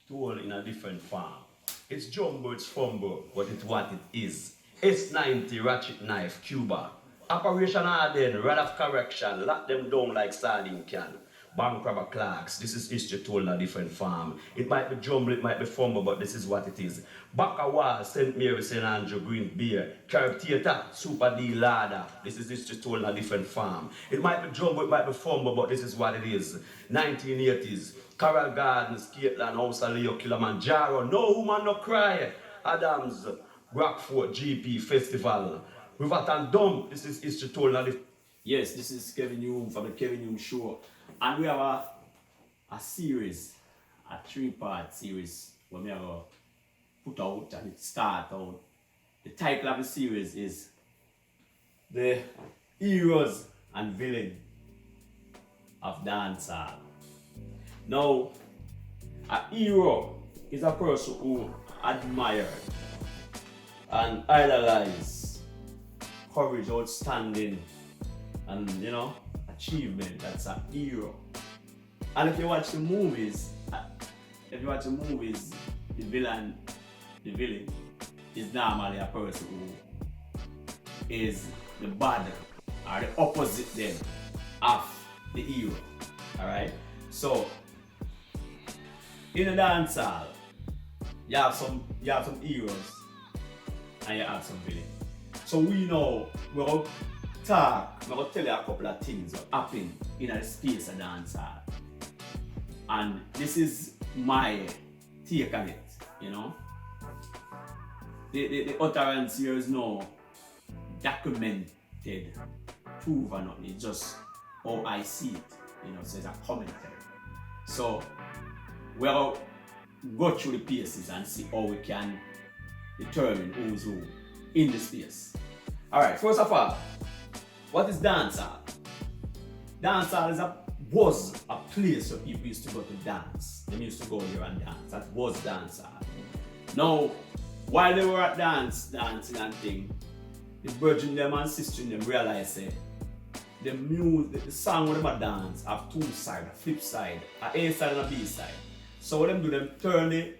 told in a different form. It's jumbo, it's fumble, but it's what it is. S90 ratchet knife, Cuba. Operation Arden, rod of correction, lock them down like sardine can. Bank robber clerks, this is history told in a different form. It might be jumble, it might be fumble, but this is what it is. Back wall, St. Mary, St. Andrew, Green Beer, Carib Theatre, Super D Ladder. This is history told in a different form. It might be jumble, it might be fumble, but this is what it is. 1980s, Coral Gardens, Capeland, House of Leo, Kilimanjaro, No Woman No Cry, Adams, Rockford, GP Festival, Riverton Dump. This is history told in a different. Yes, this is Kevin Hume from the Kevin Hume Show. And we have a series, a 3-part series where we have put out and it start out. The title of the series is The Heroes and Villains of Dancehall. Now, a hero is a person who admired and idolized courage, outstanding, and achievement. That's a hero. And if you watch the movies, the villain is normally a person who is the bad or the opposite then of the hero. Alright? So in a dancehall, you have some heroes and you have some villains. So we know we're going to tell you a couple of things that happen in the space of dancehall. And this is my take on it, The utterance here is no documented, proof or nothing. It's just how I see it, so it's a commentary. So we'll go through the pieces and see how we can determine who's who in the space. Alright, first of all, what is dancehall? Dancehall was a place where people used to go to dance. They used to go there and dance. That was dancehall. Now, while they were at dancing and thing, the virgin them and sister them realized the music, the song where they dance have two sides, a flip side, a side and a B side. So what them do, them turn the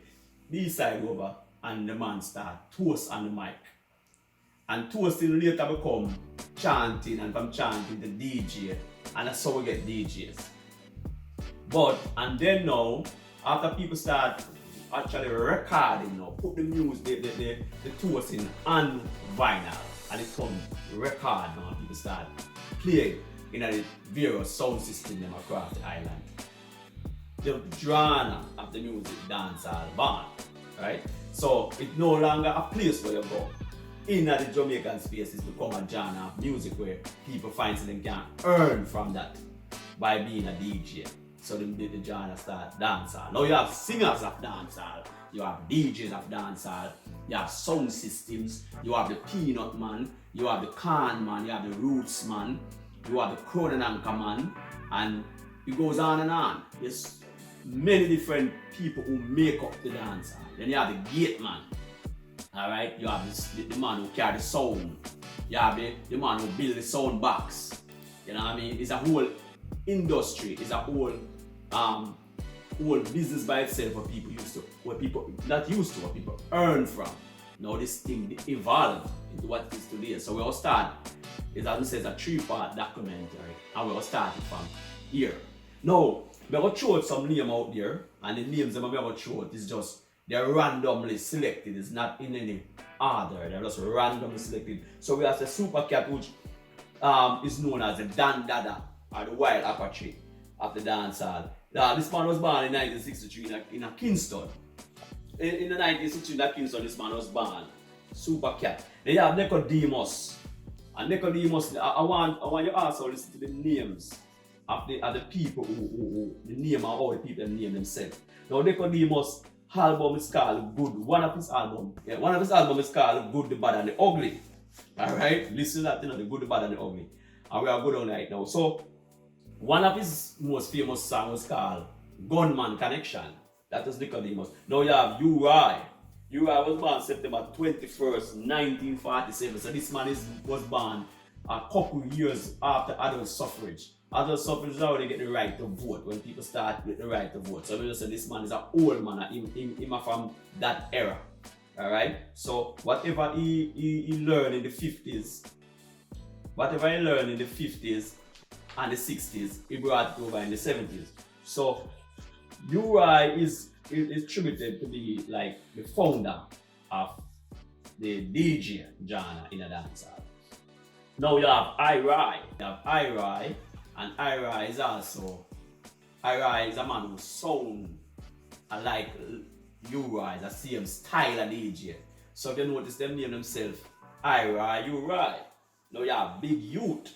B side over and the man start toast on the mic. And toasting later become chanting, and from chanting the DJ, and that's how we get DJs. And then now, after people start actually recording now, put the music, the toasting on vinyl, and it comes record now, people start playing in the various sound systems them across the island. The genre of the music dancehall band, right? So it's no longer a place where you go. In the Jamaican space, it's become a genre of music where people find they can earn from that by being a DJ. So the genre start dancehall. Now you have singers of dancehall, you have DJs of dancehall, you have sound systems, you have the Peanut Man, you have the Can Man, you have the Roots Man, you have the Coronanka Man, and it goes on and on. There's many different people who make up the dancehall. Then you have the Gate Man. Alright, you have the man who carry the sound. You have the man who build the sound box. You know what I mean? It's a whole industry, it's a whole business by itself where people earn from. Now this thing evolved into what it is today. So we'll start, as I said, a 3-part documentary, and we'll start it from here. Now, we're going to throw some names out there, and the names that we're going to throw is just they're randomly selected. It's not in any order. They're just randomly selected. So we have the Super Cat, which is known as the Dan Dada, or the Wild Apache of the dancehall. This man was born in 1963 in a Kingston. In the 1963 in Kingston, this man was born. Super Cat. Then you have Nicodemus. And Nicodemus, I want you also listen to the names of the people who the name of all the people that name themselves. Now Nicodemus' album is called Good. One of his albums is called Good, the Bad and the Ugly. Alright? Listen to that, the Good, the Bad and the Ugly. And we are good on right now. So one of his most famous songs was called Gunman Connection. That was Nicodemus. Now you have Uri. Uri was born September 21st, 1947. So this man was born a couple years after adult suffrage other stuff is how they get the right to vote, when people start with the right to vote. So we just say this man is an old man, him from that era. Alright? So whatever he learned in the 50s, whatever he learned in the 50s and the 60s, he brought it over in the 70s. So Uri is attributed to be like the founder of the DJ genre in a dancehall. Now you have Iri. And Iri is also, Iri is a man who sound like Uri, is the same style of DJ. So if you notice them name themselves Iri, Uri. Now you have Big Youth,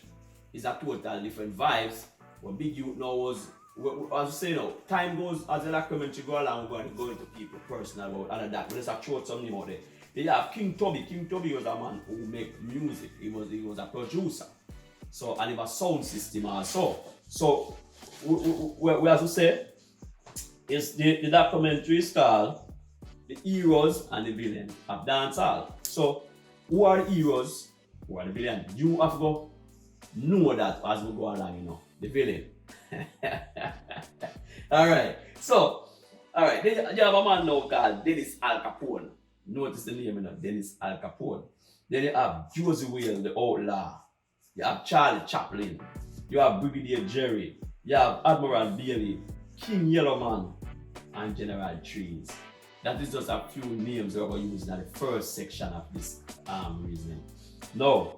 is a total different vibes. But Big Youth now was, as I say now, time goes, as the documentary go along, we're going to go into people personal about all of that. But let's have throw some name out there. They have King Tubby. King Tubby was a man who make music. He was a producer. So and he have a sound system also. So we as we say, is the documentary is called The Heroes and the Villains of Dancehall. So who are the heroes? Who are the villains? You have to know that as we go along, you know, the villain. Alright. So alright, you have a man now called Dennis Al Capone. Notice the name, you know, Dennis Al Capone. Then you have Josie Whale, the outlaw. You have Charlie Chaplin. You have Brigadier Jerry. You have Admiral Bailey, King Yellowman, and General Trees. That is just a few names we're going to use in the first section of this reasoning. Now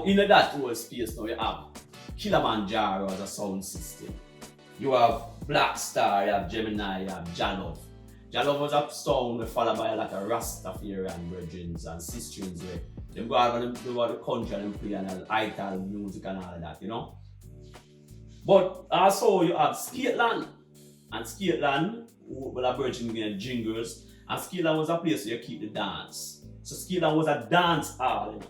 in that whole space now you have Kilimanjaro as a sound system. You have Black Star, you have Gemini, you have Jalov. Jalov was a sound followed by a lot of Rastafarian virgins and sistrins where they go out and the country and play and ital music and all of that, you know. But also you have Skateland, and Skateland will have virgin jingles, and Skateland was a place where you keep the dance. So Skateland was a dance hall, you know.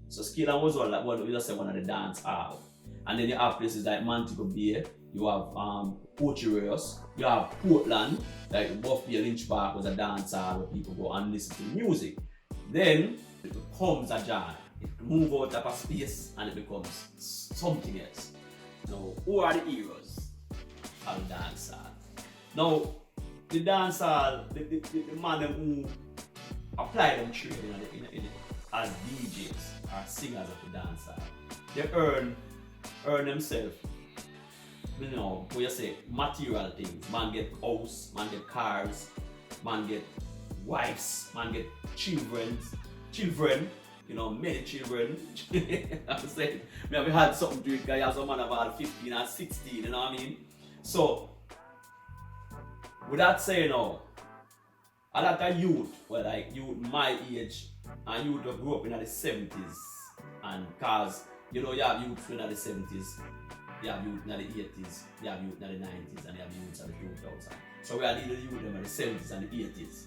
So Skateland was what we just say one of the dance hall. And then you have places like Montego Bay, you have Portuguese, you have Portland, like Buff Bay Lynch Park was a dance hall where people go and listen to music. Then it becomes a genre. It moves out of a space and it becomes something else. Now, who are the heroes of the dancehall? Now, the dancehall, the man who apply them trade as DJs or singers of the dancehall, they earn themselves, you know, what you say, material things. Man get house, man get cars, man get wives, man get children, you know, many children. I'm saying, we have had something to it, because you have some man about 15 and 16, you know what I mean? So, with that saying now, a lot of youth, well, like youth my age, and youth who grew up in the 70s, and cause, you know, you have youth in the 70s, you have youth in the 80s, you have youth in the 90s, and you have youth in the 2000s. So we are dealing with youth in the 70s and the 80s.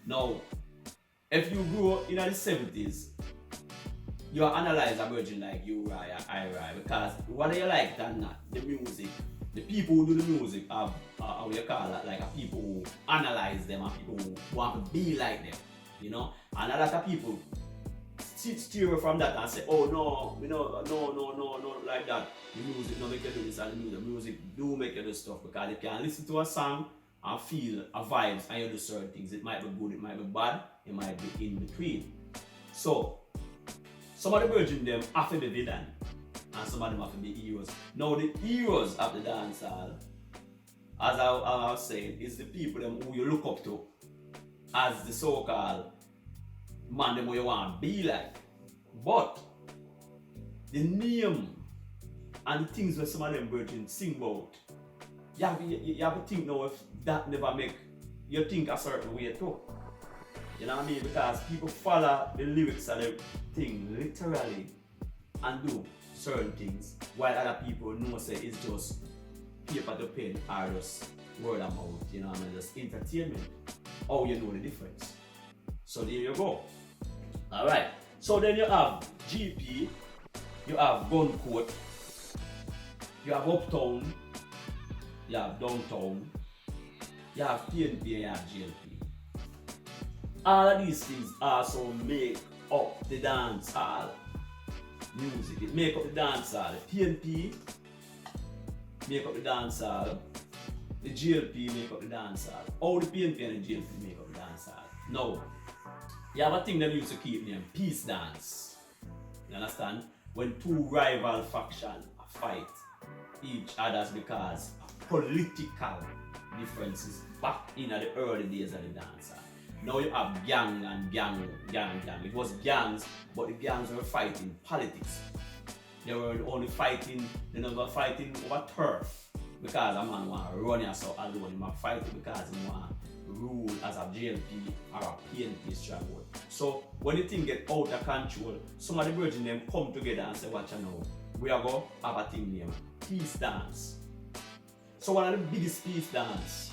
Now, if you grew up in the 70s, you analyze a virgin like Uri or Iri, because whether you like it or not, the music, the people who do the music are how you call it, like a people who analyze them and people who want to be like them, you know? And a lot of people steer away from that and say, oh no, no, like that. The music don't make you do this, and the music do make you do stuff, because you can listen to a song and feel a vibes and you do certain things. It might be good, it might be bad, it might be in between. So, some of the virgin them have to be villain, and some of them have to be heroes. Now the heroes of the dancehall, as I was saying, is the people them who you look up to as the so-called man them who you want to be like. But the name and the things where some of them virgins sing about, you have to think now if that never make you think a certain way too. You know what I mean? Because people follow the lyrics of the thing literally and do certain things, while other people know say it's just paper to pen or just word of mouth, you know what I mean? Just entertainment. Oh, you know the difference. So there you go. Alright. So then you have GP, you have Gun Court, you have Uptown, you have Downtown, you have PNP, and you have GLP. All of these things also make up the dance hall. music. It make up the dancehall. The PNP make up the dancehall. The GLP make up the dancehall. All the PNP and the GLP make up the dancehall. Now, you have a thing that used to keep named peace dance. You understand? When two rival factions fight each other because of political differences back in the early days of the dancehall. Now you have gang and gang. It was gangs, but the gangs were fighting politics. They were only fighting, they never fighting over turf because a man want to run yourself alone. He might fight because he want rule as a GLP or a PNP stronghold. So when the thing get out of control, some of the virgin them come together and say, watch you know, we are going to have a thing named peace dance. So one of the biggest peace dance,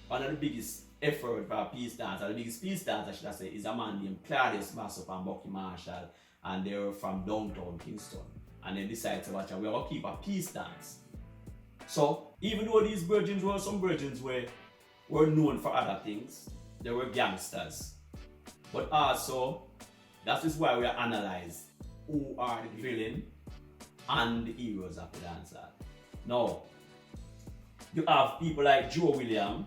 one of the biggest effort for a peace dance, or the biggest peace dance I should say, is a man named Claudius Massop and Bucky Marshall, and they were from downtown Kingston. And they decided to watch, we are going to keep a peace dance. So even though these virgins were some virgins were known for other things, they were gangsters. But also, that is why we analyze who are the villain and the heroes of the dancehall. Now, you have people like Joe William,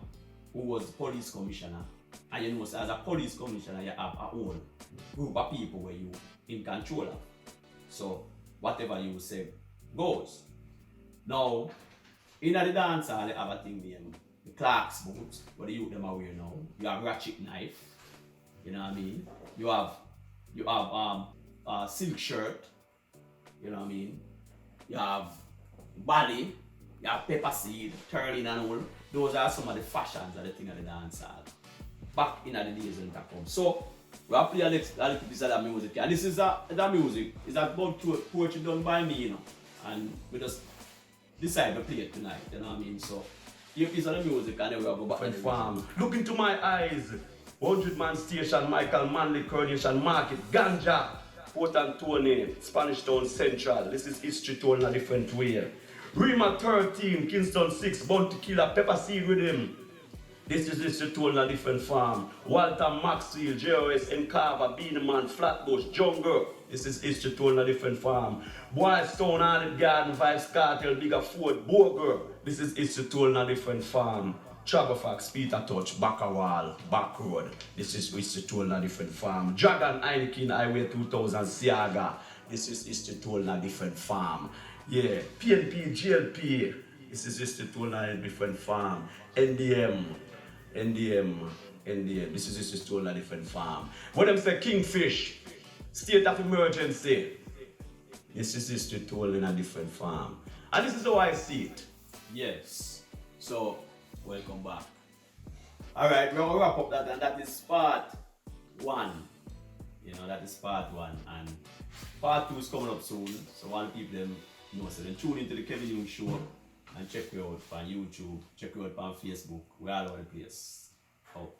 who was the police commissioner, and you know, as a police commissioner, you have a whole group of people where you in control of. So whatever you say goes. Now, in the dancehall, you have a thing named the Clark's boots, what the youth them are wearing now. You have ratchet knife, you know what I mean? You have a silk shirt, you know what I mean? You have body, you have pepper seed, turling and all. Those are some of the fashions of the thing of the dancehall. Back in the days when that comes. So we have play a little piece of that music. And this is that music is about poetry done by me, you know. And we just decide to play it tonight, you know what I mean? So here is the music and then we'll go back to the farm. Look into my eyes. 100-man station, Michael Manley, Coronation Market, Ganja, Port Antonio, Spanish Town Central. This is history told in a different way. Rima 13, Kingston 6, Bounty Killer, Pepper Seed Rhythm. This is history told in a different farm. Walter Maxwell, JOS, Encava, Beaneman, Flatbush, Jungle. This is history told in a different farm. Boys Town, Haunted Garden, Vibes Cartel, Bigger Ford, Boger. This is history told in a different farm. Tragofax, Peter Touch, Backawall, Back Road. This is history told in a different farm. Dragon Heineken, Highway 2000, Siaga. This is history told in a different farm. Yeah, PNP, GLP. This is history told in a different farm. NDM. This is history told in a different farm. When them say Kingfish, state of emergency. This is history told in a different farm. And this is how I see it. Yes. So, welcome back. Alright, we're going to wrap up that, and that is part 1. You know, that is part 1. And part 2 is coming up soon. So, one people them know. So, then tune into the Kevin Hume Show and check me out on YouTube, check me out on Facebook. We're all over the place. Out.